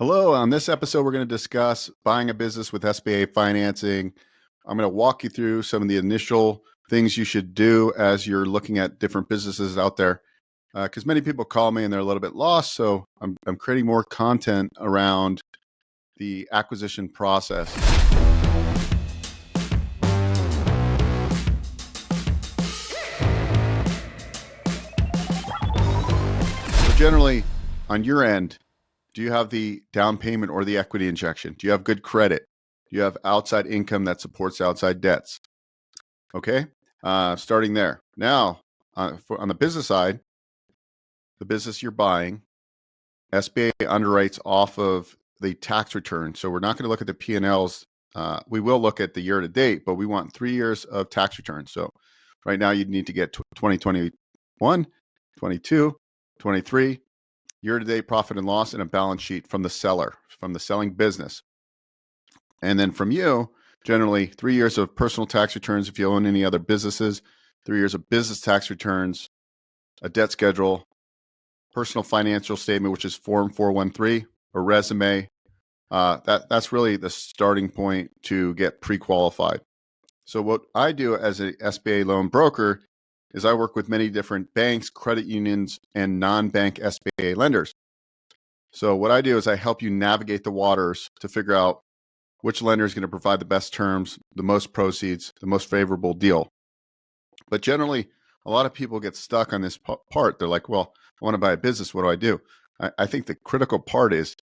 Hello, on this episode, we're going to discuss buying a business with SBA financing. I'm going to walk you through some of the initial things you should do as you're looking at different businesses out there. Because many people call me and they're a little bit lost. So I'm creating more content around the acquisition process. So generally, on your end, do you have the down payment or the equity injection? Do you have good credit? Do you have outside income that supports outside debts? Okay, starting there. Now, on the business side, the business you're buying, SBA underwrites off of the tax return. So we're not going to look at the P&Ls. We will look at the year to date, but we want 3 years of tax returns. So right now you'd need to get 2021, 22, 23, year-to-date profit and loss, and a balance sheet from the seller, from the selling business. And then from you, generally 3 years of personal tax returns if you own any other businesses, 3 years of business tax returns, a debt schedule, personal financial statement, which is Form 413, a resume. That's really the starting point to get pre-qualified. So what I do as an SBA loan broker is I work with many different banks, credit unions, and non-bank SBA lenders. So what I do is I help you navigate the waters to figure out which lender is going to provide the best terms, the most proceeds, the most favorable deal. But generally, a lot of people get stuck on this part. They're like, well, I want to buy a business. What do I do? I think the critical part is,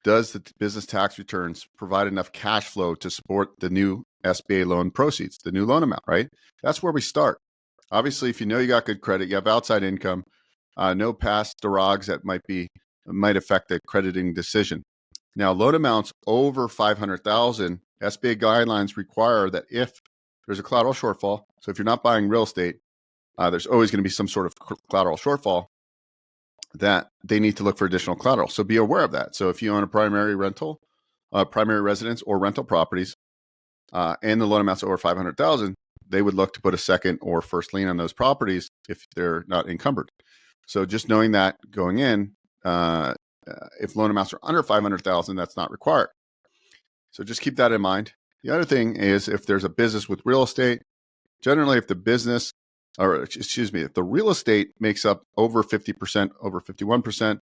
does the business tax returns provide enough cash flow to support the new SBA loan proceeds, the new loan amount, right? That's where we start. Obviously, if you know you got good credit, you have outside income, no past derogs that might affect the crediting decision. Now, loan amounts over $500,000, SBA guidelines require that if there's a collateral shortfall, so if you're not buying real estate, there's always going to be some sort of collateral shortfall, that they need to look for additional collateral. So be aware of that. So if you own a primary residence or rental properties, and the loan amounts over $500,000, they would look to put a second or first lien on those properties if they're not encumbered. So just knowing that going in, if loan amounts are under $500,000, that's not required. So just keep that in mind. The other thing is, if there's a business with real estate, generally if the real estate makes up over 50%, over 51%,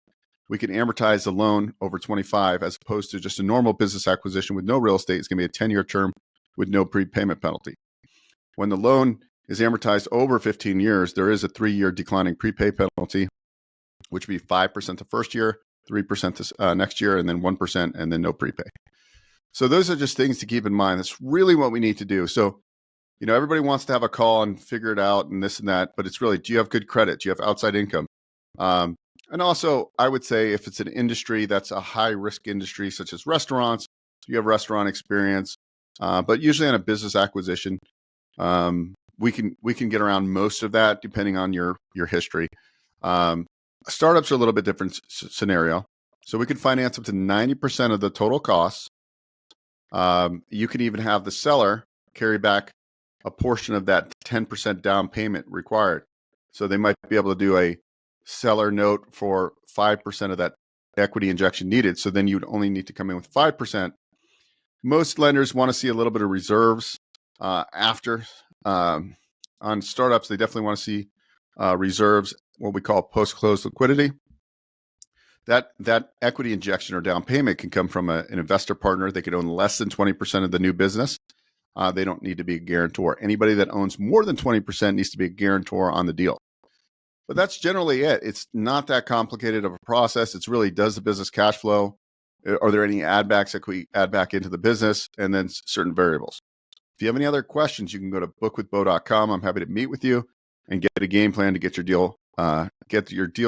we can amortize the loan over 25, as opposed to just a normal business acquisition with no real estate. It's going to be a 10-year term with no prepayment penalty. When the loan is amortized over 15 years, there is a 3-year declining prepay penalty, which would be 5% the first year, 3% next year, and then 1%, and then no prepay. So those are just things to keep in mind. That's really what we need to do. So, everybody wants to have a call and figure it out and this and that, but it's really, do you have good credit? Do you have outside income? And also, I would say if it's an industry that's a high-risk industry, such as restaurants, do you have restaurant experience? But usually on a business acquisition, we can get around most of that depending on your history. Startups are a little bit different scenario. So we can finance up to 90% of the total costs. You can even have the seller carry back a portion of that 10% down payment required. So they might be able to do a seller note for 5% of that equity injection needed. So then you'd only need to come in with 5%. Most lenders want to see a little bit of reserves after. On startups, they definitely want to see reserves, what we call post-close liquidity. That equity injection or down payment can come from an investor partner. They could own less than 20% of the new business. They don't need to be a guarantor. Anybody that owns more than 20% needs to be a guarantor on the deal. But that's generally it. It's not that complicated of a process. It's really, does the business cash flow? Are there any add backs that we add back into the business? And then certain variables. If you have any other questions, you can go to bookwithbo.com. I'm happy to meet with you and get a game plan to get your deal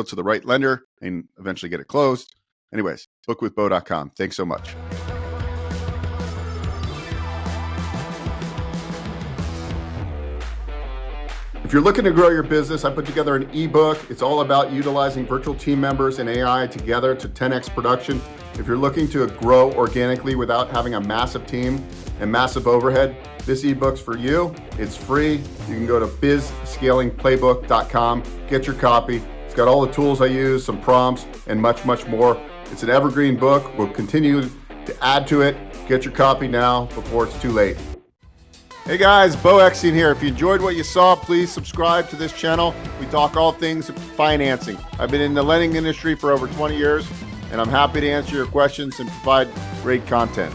to the right lender and eventually get it closed. Anyways, bookwithbo.com. Thanks so much. If you're looking to grow your business, I put together an ebook. It's all about utilizing virtual team members and AI together to 10x production. If you're looking to grow organically without having a massive team and massive overhead, this ebook's for you. It's free. You can go to bizscalingplaybook.com, get your copy. It's got all the tools I use, some prompts, and much, much more. It's an evergreen book. We'll continue to add to it. Get your copy now before it's too late. Hey guys, Bo Eckstein here. If you enjoyed what you saw, please subscribe to this channel. We talk all things financing. I've been in the lending industry for over 20 years, and I'm happy to answer your questions and provide great content.